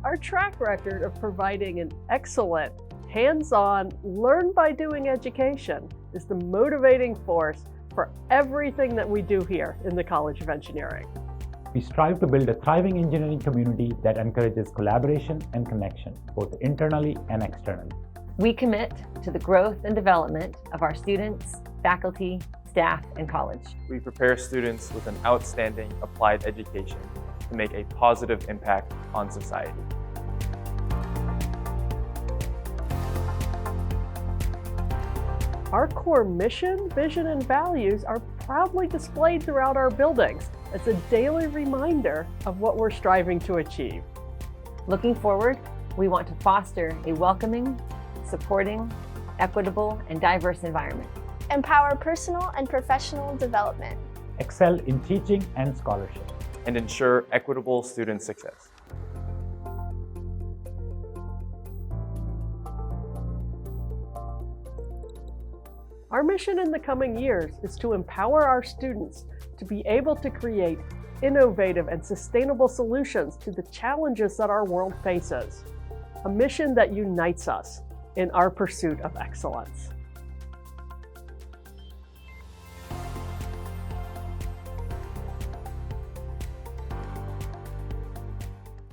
Our track record of providing an excellent, hands-on, learn-by-doing education is the motivating force for everything that we do here in the College of Engineering. We strive to build a thriving engineering community that encourages collaboration and connection, both internally and externally. We commit to the growth and development of our students, faculty, staff, and college. We prepare students with an outstanding applied education to make a positive impact on society. Our core mission, vision, and values are proudly displayed throughout our buildings as a daily reminder of what we're striving to achieve. Looking forward, we want to foster a welcoming, supporting, equitable, and diverse environment. Empower personal and professional development. Excel in teaching and scholarship. And ensure equitable student success. Our mission in the coming years is to empower our students to be able to create innovative and sustainable solutions to the challenges that our world faces. A mission that unites us in our pursuit of excellence.